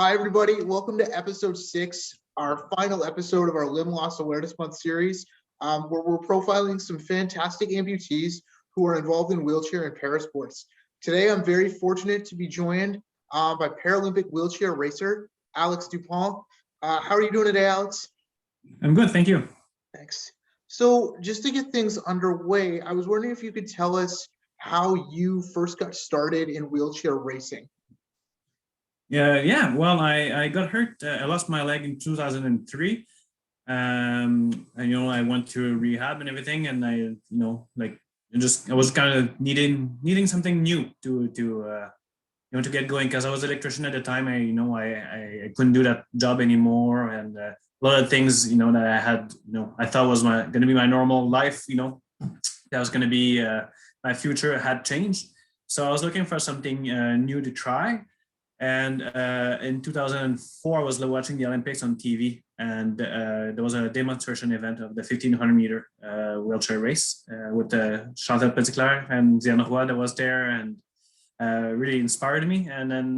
Hi, everybody. Welcome to episode 6, our final episode of our Limb Loss Awareness Month series, where we're profiling some fantastic amputees who are involved in wheelchair and parasports. Today, I'm very fortunate to be joined by Paralympic wheelchair racer Alex Dupont. How are you doing today, Alex? I'm good, thank you. Thanks. So just to get things underway, I was wondering if you could tell us how you first got started in wheelchair racing. Well, I got hurt. I lost my leg in 2003. And I went to rehab and everything, and I was kind of needing something new to get going, because I was an electrician at the time. I couldn't do that job anymore, and a lot of things that I had I thought was going to be my normal life, that was going to be my future, had changed. So I was looking for something new to try. And in 2004, I was watching the Olympics on TV, and there was a demonstration event of the 1500 meter wheelchair race with Chantal Petitclerc and Diane Roy that was there, and really inspired me. And then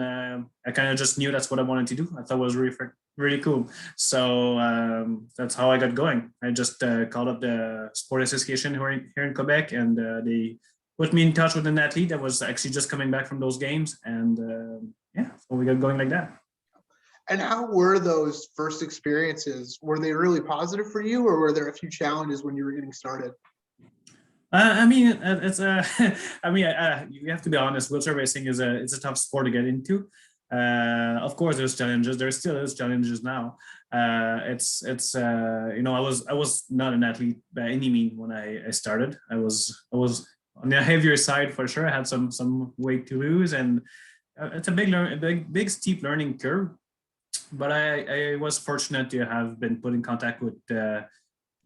I kind of just knew that's what I wanted to do. I thought it was really cool. So that's how I got going. I just called up the sport association here in Quebec, and they put me in touch with an athlete that was actually just coming back from those games, and so we got going like that. And how were those first experiences? Were they really positive for you, or were there a few challenges when you were getting started? It's you have to be honest. Wheelchair racing it's a tough sport to get into. Of course, there's challenges. There still is challenges now. I was not an athlete by any means when I started. I was on the heavier side for sure. I had some weight to lose, and it's a big steep learning curve. But I was fortunate to have been put in contact with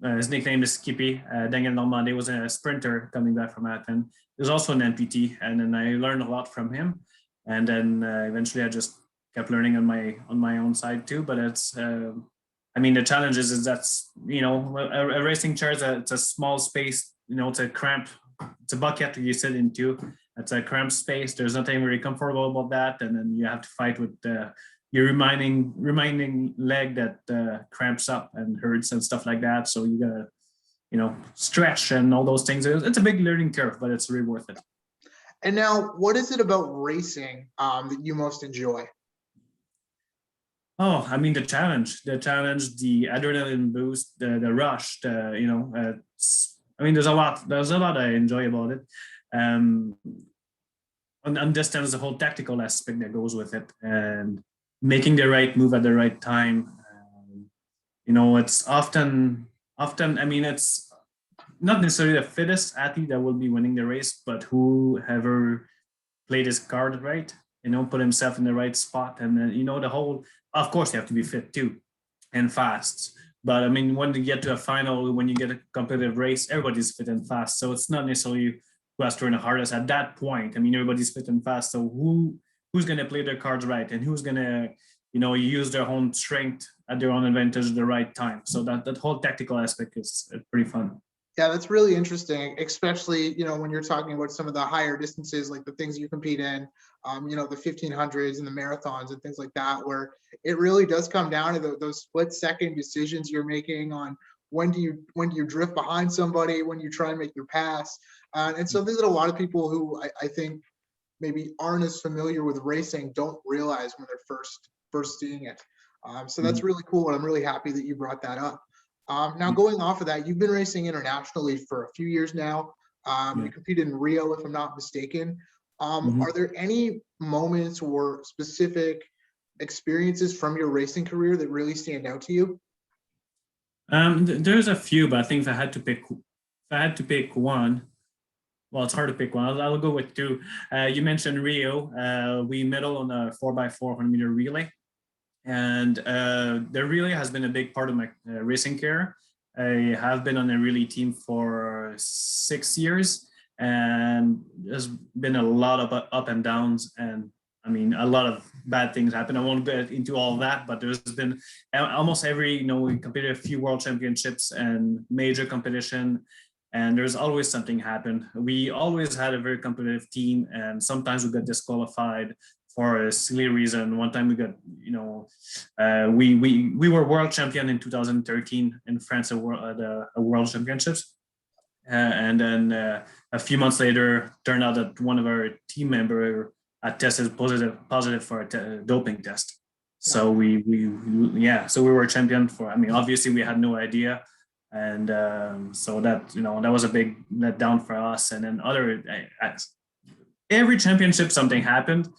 his nickname is Skippy. Daniel Normandie was a sprinter coming back from Athens. He was also an amputee, and then I learned a lot from him. And then eventually I just kept learning on my own side too. But it's the challenge is that's a racing chair it's a small space. It's a cramped, it's a bucket that you sit into. It's a cramped space. There's nothing really comfortable about that, and then you have to fight with your reminding leg that cramps up and hurts and stuff like that. So you gotta stretch and all those things. It's a big learning curve, but it's really worth it. And now, what is it about racing that you most enjoy? Oh, the challenge, the adrenaline boost, the rush, there's a lot I enjoy about it. On distance, the whole tactical aspect that goes with it, and making the right move at the right time. It's often, it's not necessarily the fittest athlete that will be winning the race, but whoever played his card right, put himself in the right spot. And then, the whole, of course, you have to be fit too and fast. But when you get to a final, when you get a competitive race, everybody's fit and fast. So it's not necessarily who has to run the hardest at that point. Everybody's fit and fast. So who's going to play their cards right, and who's going to, use their own strength at their own advantage at the right time. So that whole tactical aspect is pretty fun. Yeah, that's really interesting, especially, when you're talking about some of the higher distances, like the things you compete in, the 1500s and the marathons and things like that, where it really does come down to those split-second decisions you're making on when do you drift behind somebody, when you try and make your pass. And so there's a lot of people who I think maybe aren't as familiar with racing don't realize when they're first seeing it. So that's really cool, and I'm really happy that you brought that up. Now, going off of that, you've been racing internationally for a few years now. You competed in Rio, if I'm not mistaken. Are there any moments or specific experiences from your racing career that really stand out to you? There's a few, but I think if I had to pick one, well, it's hard to pick one. I'll go with two. You mentioned Rio. We medal on a 4x4 100-meter relay. And the relay has been a big part of my racing career. I have been on a relay team for 6 years, and there's been a lot of up and downs, and a lot of bad things happen. I won't get into all of that, but there's been almost every, we competed a few world championships and major competition, and there's always something happen. We always had a very competitive team, and sometimes we got disqualified for a silly reason. One time we got, we were world champion in 2013 in France at a world championships. And then a few months later, turned out that one of our team members had tested positive for a doping test. So so we were champion for. I mean, obviously we had no idea, and so that that was a big letdown for us. And then every championship something happened,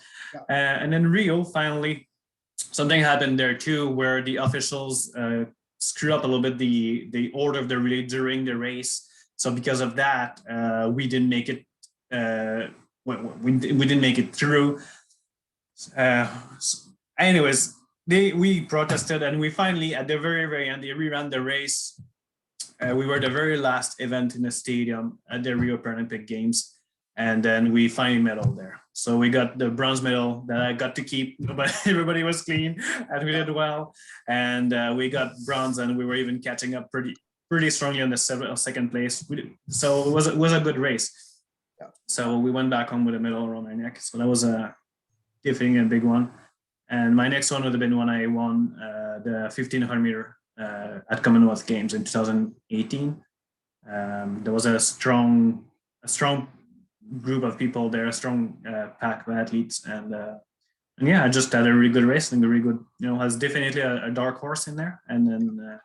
and then Rio finally something happened there too, where the officials screwed up a little bit the order of the relay during the race. So because of that, we didn't make it. We didn't make it through. Anyways, we protested, and we finally, at the very end, they reran the race. We were the very last event in the stadium at the Rio Paralympic Games, and then we finally medaled there. So we got the bronze medal that I got to keep, but everybody was clean, and we did well. And we got bronze, and we were even catching up pretty strongly on the second place. So it was a good race. So we went back home with a medal around my neck. So that was definitely a big one. And my next one would have been when I won the 1500 meter at Commonwealth Games in 2018. There was a strong group of people there, a strong pack of athletes, and yeah, I just had a really good race and a really good, has definitely a dark horse in there. And then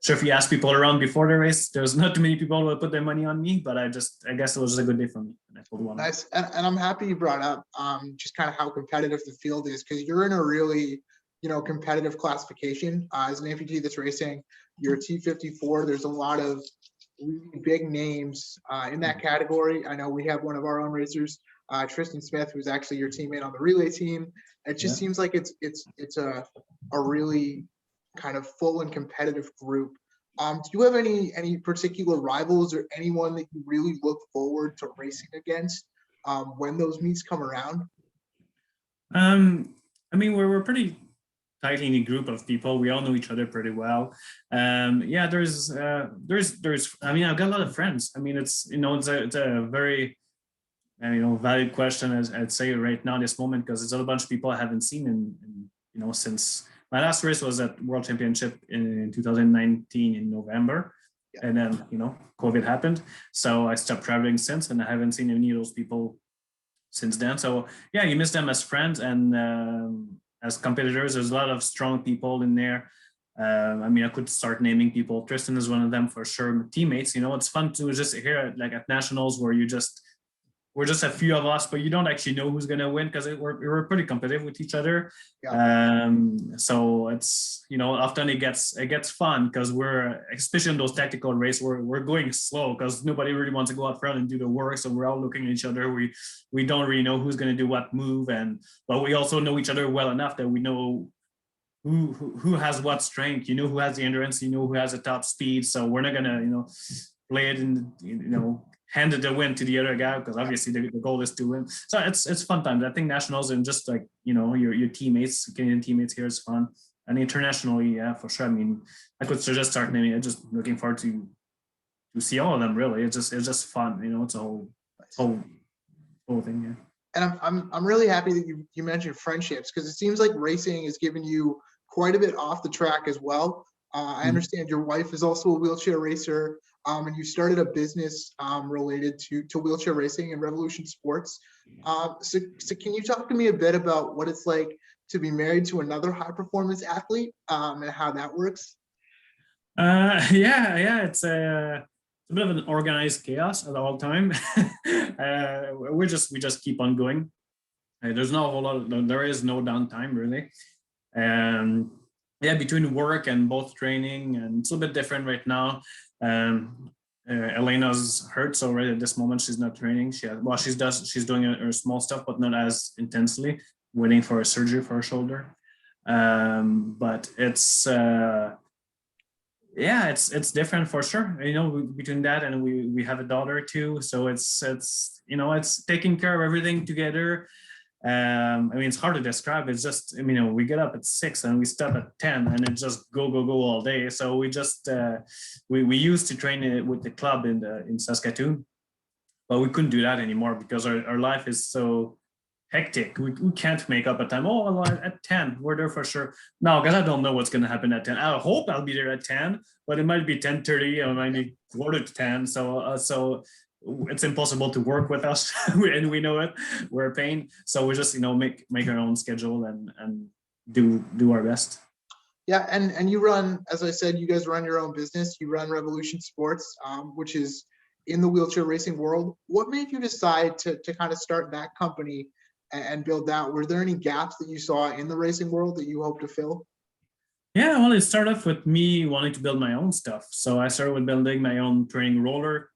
sure, if you ask people around before the race, there's not too many people who will put their money on me, but I guess it was a good day for me. And I pulled one. Nice. And I'm happy you brought up just kind of how competitive the field is, because you're in a really, competitive classification. As an amputee that's racing, you're a T54. There's a lot of really big names in that category. I know we have one of our own racers, Tristan Smith, who's actually your teammate on the relay team. It just seems like it's a really kind of full and competitive group. Do you have any particular rivals or anyone that you really look forward to racing against when those meets come around? I mean, we're pretty tightly knit group of people. We all know each other pretty well. Yeah, there's. I mean, I've got a lot of friends. I mean, it's a very valid question, as I'd say right now, this moment, because it's a bunch of people I haven't seen in since. My last race was at World Championship in 2019 in November, and then COVID happened, so I stopped traveling since, and I haven't seen any of those people since then. So yeah, you miss them as friends and as competitors. There's a lot of strong people in there. I mean, I could start naming people. Tristan is one of them for sure. Teammates, it's fun to just hear like at nationals where we're just a few of us, but you don't actually know who's going to win because we're pretty competitive with each other. So it's, often it gets fun because we're, especially in those tactical races, we're going slow because nobody really wants to go out front and do the work. So we're all looking at each other. We don't really know who's going to do what move, but we also know each other well enough that we know who has what strength, who has the endurance, who has the top speed. So we're not going to, play it in, handed the win to the other guy because obviously the goal is to win. So it's fun times. I think nationals and just like your teammates, Canadian teammates here is fun, and internationally, yeah, for sure. I mean, I could just start naming it. Just looking forward to see all of them. Really, it's just fun. It's a whole thing. Yeah. And I'm really happy that you mentioned friendships, because it seems like racing has given you quite a bit off the track as well. I understand your wife is also a wheelchair racer. And you started a business related to wheelchair racing and Revolution Sports. So can you talk to me a bit about what it's like to be married to another high performance athlete and how that works? Yeah, it's a bit of an organized chaos at all time. We just keep on going. There's not a whole lot. There is no downtime really. Yeah, between work and both training, and it's a bit different right now. Elena's hurt, so right at this moment she's not training. She's doing her small stuff, but not as intensely, waiting for a surgery for her shoulder. But it's it's different for sure. Between that and we have a daughter too, so it's taking care of everything together. I mean, it's hard to describe. It's just, we get up at 6 and we stop at 10 and it just go all day. So we just, we used to train with the club in Saskatoon, but we couldn't do that anymore because our life is so hectic. We can't make up a time. Oh, well, at 10, we're there for sure. No, because I don't know what's going to happen at 10. I hope I'll be there at 10, but it might be 10:30 or it might be quarter to 10. So it's impossible to work with us, and we know it. We're a pain. So we just, make our own schedule and do our best. Yeah, and you run, as I said, you guys run your own business. You run Revolution Sports, which is in the wheelchair racing world. What made you decide to kind of start that company and build that? Were there any gaps that you saw in the racing world that you hope to fill? Yeah, well, it started off with me wanting to build my own stuff. So I started with building my own training roller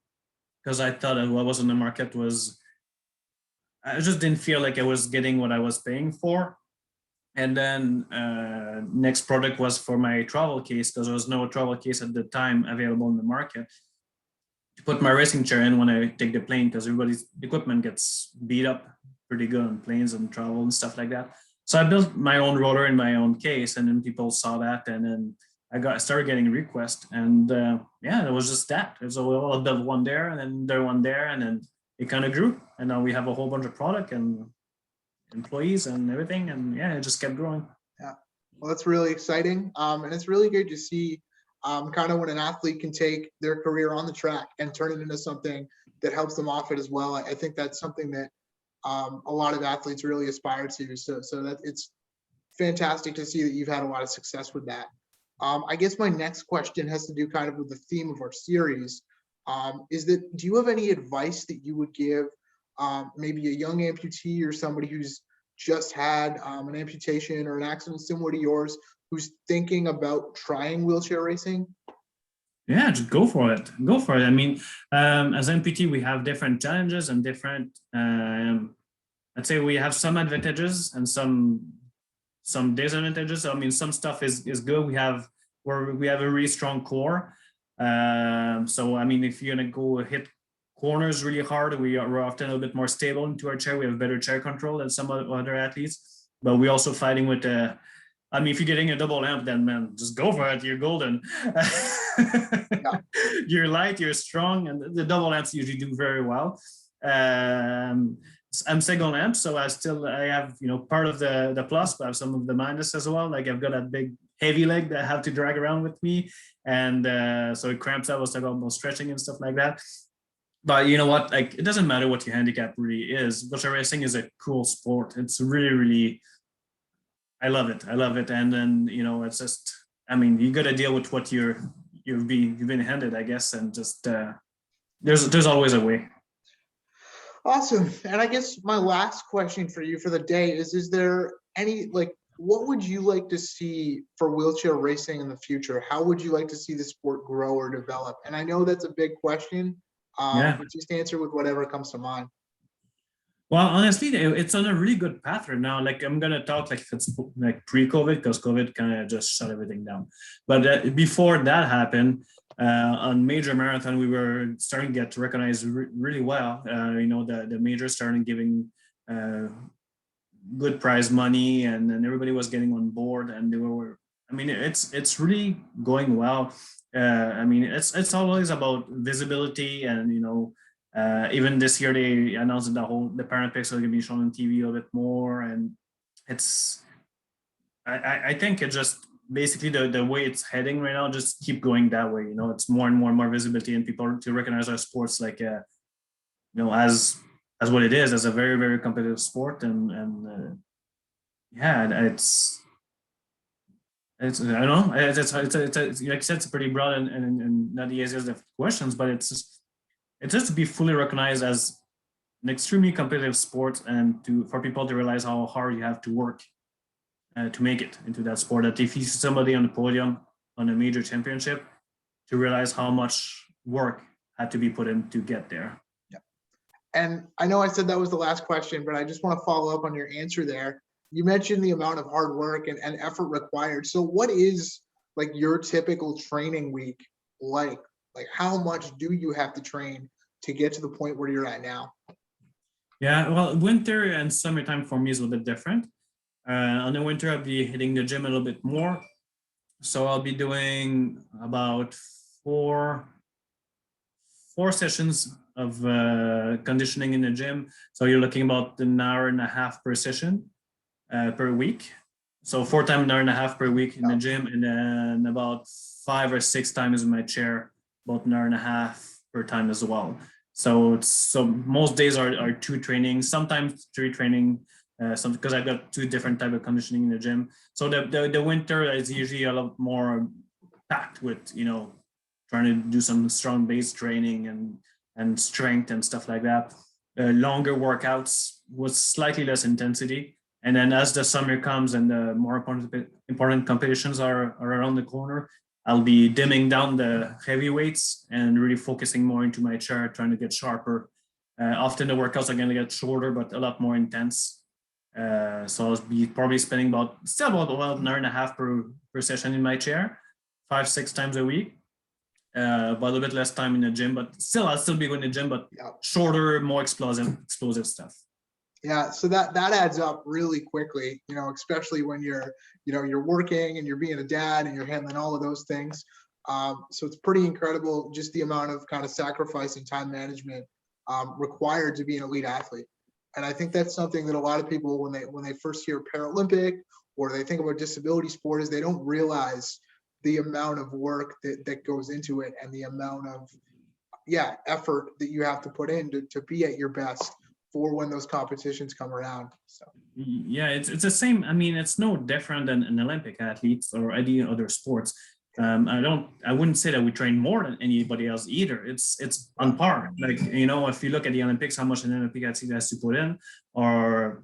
because I thought that what was on the market was, I just didn't feel like I was getting what I was paying for. And then next product was for my travel case, because there was no travel case at the time available in the market, to put my racing chair in when I take the plane, because everybody's equipment gets beat up pretty good on planes and travel and stuff like that. So I built my own roller in my own case, and then people saw that, and then I started getting requests, and it was just that. So I'll build one there, and then there one there, and then it kind of grew, and now we have a whole bunch of product and employees and everything, and it just kept growing. Yeah, well, that's really exciting, and it's really good to see kind of when an athlete can take their career on the track and turn it into something that helps them off it as well. I think that's something that a lot of athletes really aspire to. So that it's fantastic to see that you've had a lot of success with that. I guess my next question has to do kind of with the theme of our series. Is that, do you have any advice that you would give maybe a young amputee or somebody who's just had an amputation or an accident similar to yours, who's thinking about trying wheelchair racing? Yeah, just go for it. Go for it. I mean, as amputee, we have different challenges and different. I'd say we have some advantages and some disadvantages. I mean, some stuff is good. We have a really strong core. So I mean, if you're gonna go hit corners really hard, we're often a little bit more stable into our chair. We have better chair control than some other athletes. But we're also fighting with I mean, if you're getting a double amp, then man, just go for it. You're golden. Yeah. You're light, you're strong, and the double amps usually do very well. I'm single amp, so I have part of the plus, but I have some of the minus as well. Like I've got that big heavy leg that I have to drag around with me, and so it cramps. I was talking about stretching and stuff like that. But you know what? Like it doesn't matter what your handicap really is. Wheelchair racing is a cool sport. It's really, really. I love it. And then it's just. I mean, you got to deal with what you've been handed, I guess, and just there's always a way. Awesome. And I guess my last question for you for the day is there any, what would you like to see for wheelchair racing in the future? How would you like to see the sport grow or develop? And I know that's a big question, but just answer with whatever comes to mind. Well, honestly, it's on a really good path right now. Like I'm gonna talk like if it's like pre-COVID, because COVID kind of just shut everything down. But before that happened, on major marathon, we were starting to get recognized really well. The majors started giving good prize money, and then everybody was getting on board, and they were. I mean, it's really going well. I mean, it's always about visibility, and even this year they announced that the Paralympics are going to be shown on TV a bit more, and I think it just basically the way it's heading right now, just keep going that way. It's more and more visibility, and people to recognize our sports like as what it is, as a very, very competitive sport, and it's I don't know, it's like I said, it's pretty broad and not the easiest of questions, but it's just to be fully recognized as an extremely competitive sport, and for people to realize how hard you have to work to make it into that sport. That if you see somebody on the podium on a major championship, to realize how much work had to be put in to get there. Yeah. And I know I said that was the last question, but I just want to follow up on your answer there. You mentioned the amount of hard work and effort required. So what is like your typical training week like? Like how much do you have to train to get to the point where you're at now? Yeah, well, winter and summertime for me is a little bit different. On the winter, I'll be hitting the gym a little bit more. So I'll be doing about four sessions of conditioning in the gym. So you're looking about an hour and a half per session per week. So 4 times an hour and a half per week in the gym, and then about 5 or 6 times in my chair, about an hour and a half per time as well. So most days are 2 trainings, sometimes 3 training, because I've got 2 different type of conditioning in the gym. So the winter is usually a lot more packed with, trying to do some strong base training and strength and stuff like that. Longer workouts with slightly less intensity. And then as the summer comes and the more important competitions are around the corner, I'll be dimming down the heavy weights and really focusing more into my chair, trying to get sharper. Often the workouts are going to get shorter, but a lot more intense. So I'll be probably spending about an hour and a half per session in my chair, 5-6 times a week. But a little bit less time in the gym, but I'll still be going to the gym, but shorter, more explosive stuff. Yeah, so that adds up really quickly, especially when you're working and you're being a dad and you're handling all of those things. So it's pretty incredible just the amount of kind of sacrifice and time management required to be an elite athlete. And I think that's something that a lot of people, when they first hear Paralympic or they think about disability sport, is they don't realize the amount of work that goes into it and the amount of effort that you have to put in to be at your best for when those competitions come around. So yeah, it's the same. I mean, it's no different than an Olympic athletes or any other sports. I wouldn't say that we train more than anybody else either. It's on par. Like, if you look at the Olympics, how much an Olympic athlete has to put in, or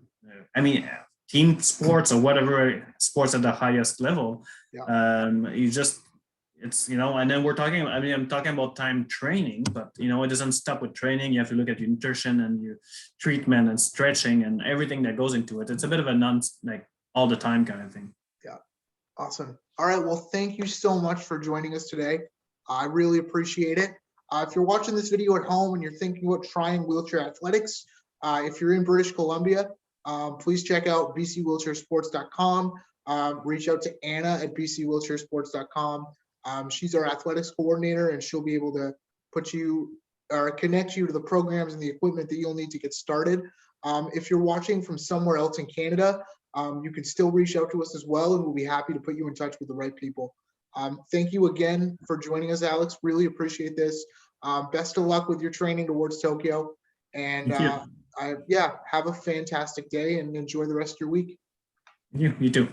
team sports or whatever sports at the highest level. And then I'm talking about time training, but it doesn't stop with training. You have to look at your nutrition and your treatment and stretching and everything that goes into it. It's a bit of a all the time kind of thing. Yeah. Awesome. All right. Well, thank you so much for joining us today. I really appreciate it. If you're watching this video at home and you're thinking about trying wheelchair athletics, if you're in British Columbia, please check out bcwheelchairsports.com. Reach out to Anna at bcwheelchairsports.com. She's our athletics coordinator, and she'll be able to put you or connect you to the programs and the equipment that you'll need to get started. If you're watching from somewhere else in Canada, you can still reach out to us as well, and we'll be happy to put you in touch with the right people. Thank you again for joining us, Alex. Really appreciate this. Best of luck with your training towards Tokyo. And have a fantastic day and enjoy the rest of your week. You too.